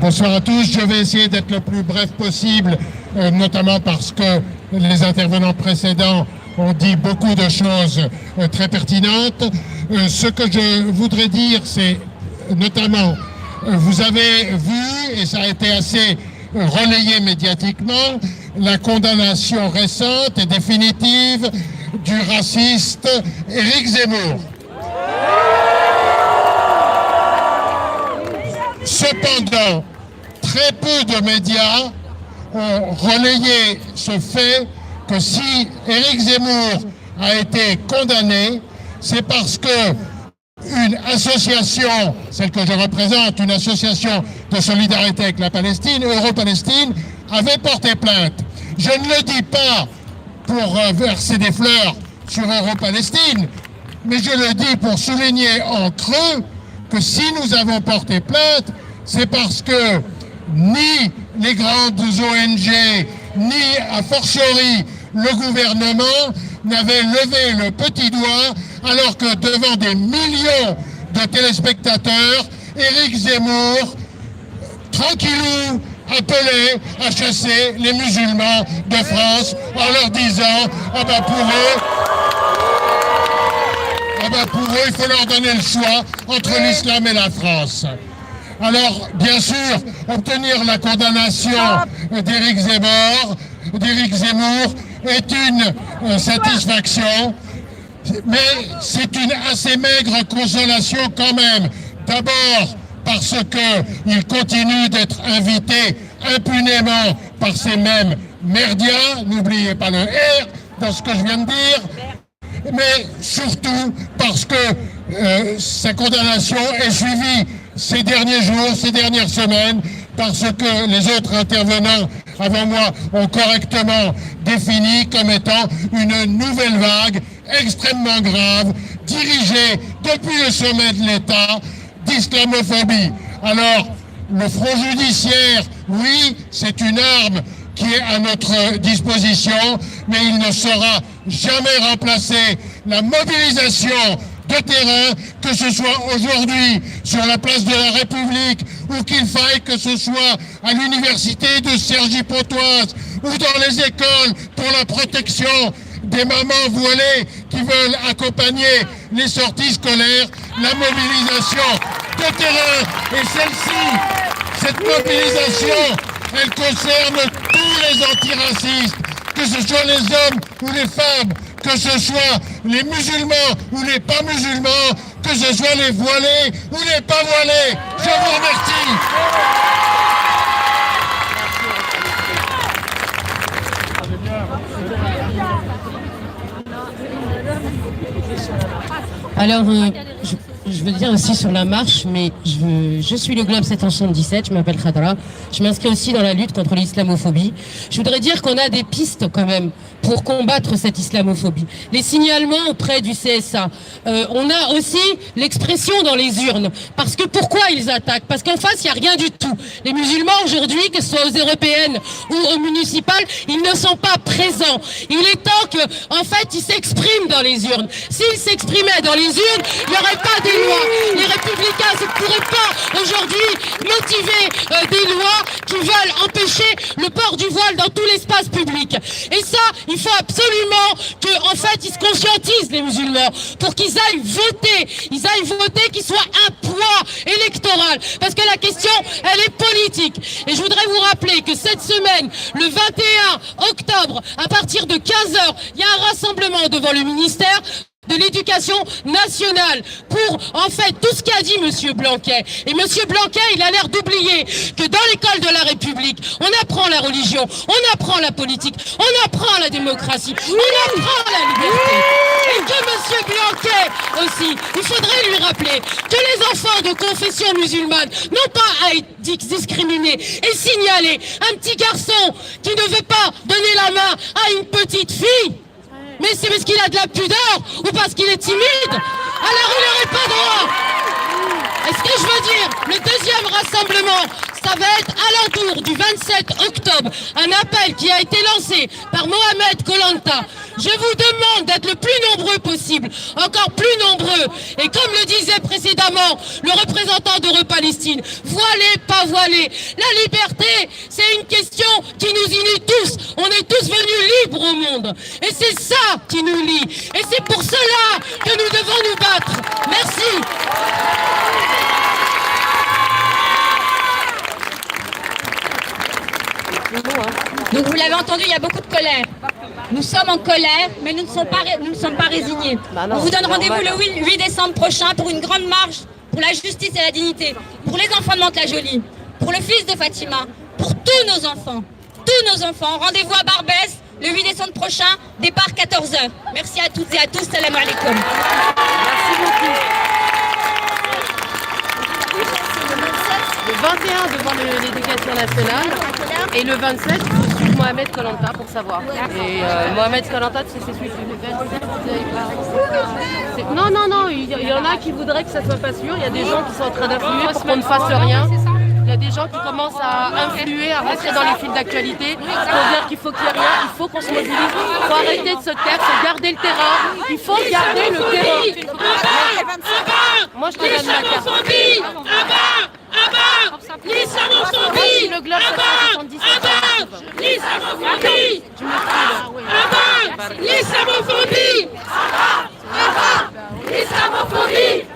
Bonsoir à tous. Je vais essayer d'être le plus bref possible, notamment parce que les intervenants précédents ont dit beaucoup de choses très pertinentes. Ce que je voudrais dire, c'est notamment, vous avez vu, et ça a été assez relayé médiatiquement, la condamnation récente et définitive du raciste Éric Zemmour. Cependant, très peu de médias ont relayé ce fait que si Éric Zemmour a été condamné, c'est parce que une association, celle que je représente, une association de solidarité avec la Palestine, Euro-Palestine, avait porté plainte. Je ne le dis pas pour verser des fleurs sur Euro-Palestine, mais je le dis pour souligner en creux que si nous avons porté plainte, c'est parce que ni les grandes ONG, ni a fortiori le gouvernement n'avaient levé le petit doigt, alors que devant des millions de téléspectateurs, Éric Zemmour, tranquillou, appelait à chasser les musulmans de France en leur disant « Ah ben pour eux, il faut leur donner le choix entre l'islam et la France ». Alors, bien sûr, obtenir la condamnation d'Éric Zemmour est une satisfaction, mais c'est une assez maigre consolation quand même. D'abord, parce qu'il continue d'être invité impunément par ces mêmes merdias, n'oubliez pas le R dans ce que je viens de dire, mais surtout parce que sa condamnation est suivie ces derniers jours, ces dernières semaines, parce que les autres intervenants avant moi ont correctement défini comme étant une nouvelle vague extrêmement grave, dirigée depuis le sommet de l'État d'islamophobie. Alors, le front judiciaire, oui, c'est une arme qui est à notre disposition, mais il ne saura jamais remplacer la mobilisation de terrain, que ce soit aujourd'hui sur la place de la République ou qu'il faille que ce soit à l'université de Cergy-Pontoise ou dans les écoles pour la protection des mamans voilées qui veulent accompagner les sorties scolaires, la mobilisation de terrain. Et celle-ci, cette mobilisation, elle concerne tous les antiracistes, que ce soit les hommes ou les femmes, que ce soit les musulmans ou les pas musulmans, que ce soit les voilés ou les pas voilés. Je vous remercie. Alors, je veux dire aussi sur la marche, mais je suis le Globe 777, je m'appelle Khadra, je m'inscris aussi dans la lutte contre l'islamophobie. Je voudrais dire qu'on a des pistes quand même pour combattre cette islamophobie. Les signalements auprès du CSA. On a aussi l'expression dans les urnes. Parce que pourquoi ils attaquent? Parce qu'en face, il n'y a rien du tout. Les musulmans aujourd'hui, que ce soit aux européennes ou aux municipales, ils ne sont pas présents. Il est temps qu'en fait, ils s'expriment dans les urnes. S'ils s'exprimaient dans les urnes, il n'y aurait pas des lois. Les républicains ne pourraient pas aujourd'hui motiver des lois qui veulent empêcher le port du voile dans tout l'espace public. Et ça, il faut absolument qu'en fait, ils se conscientisent, les musulmans, pour qu'ils aillent voter, qu'ils soient un poids électoral. Parce que la question, elle est politique. Et je voudrais vous rappeler que cette semaine, le 21 octobre, à partir de 15h, il y a un rassemblement devant le ministère de l'Éducation nationale pour, en fait, tout ce qu'a dit M. Blanquet. Et M. Blanquet, il a l'air d'oublier que dans l'école de la République, on apprend la religion, on apprend la politique, on apprend la démocratie, on apprend la liberté. Et que M. Blanquet aussi, il faudrait lui rappeler que les enfants de confession musulmane n'ont pas à être discriminés et signaler un petit garçon qui ne veut pas donner la main à une petite fille. Mais c'est parce qu'il a de la pudeur ou parce qu'il est timide? Alors il n'aurait pas droit. Est-ce que je veux dire, le deuxième rassemblement, ça va être à l'entour du 27 octobre, un appel qui a été lancé par Mohamed Kolanta. Je vous demande d'être le plus nombreux possible, encore plus nombreux. Et comme le disait précédemment notamment le représentant d'Europe-Palestine. Voilé, pas voilé. La liberté, c'est une question qui nous unit tous. On est tous venus libres au monde. Et c'est ça qui nous lie. Et c'est pour cela que nous devons nous battre. Merci. Donc vous l'avez entendu, il y a beaucoup de colère. Nous sommes en colère, mais nous ne sommes pas résignés. On vous donne rendez-vous le 8 décembre prochain pour une grande marche pour la justice et la dignité, pour les enfants de Mantes-la-Jolie, pour le fils de Fatima, pour tous nos enfants. Tous nos enfants. Rendez-vous à Barbès le 8 décembre prochain, départ 14h. Merci à toutes et à tous. Salam alaikum. Merci beaucoup. Le 21 devant l'éducation nationale et le 27 il faut suivre Mohamed Kolanta pour savoir. Et Mohamed Kolanta c'est celui qui le 27. Non, il y en a qui voudraient que ça soit pas sûr. Il y a des gens qui sont en train d'influer pour qu'on ne fasse rien. Il y a des gens qui commencent à influer, à rentrer dans les fils d'actualité pour dire qu'il faut qu'il y ait rien, il faut qu'on se mobilise, il faut arrêter de se taire, il faut garder le terrain, il faut garder le terrain. Moi je te donne ma carte. L'islamophobie, le globe, ça l'islamophobie, l'islamophobie,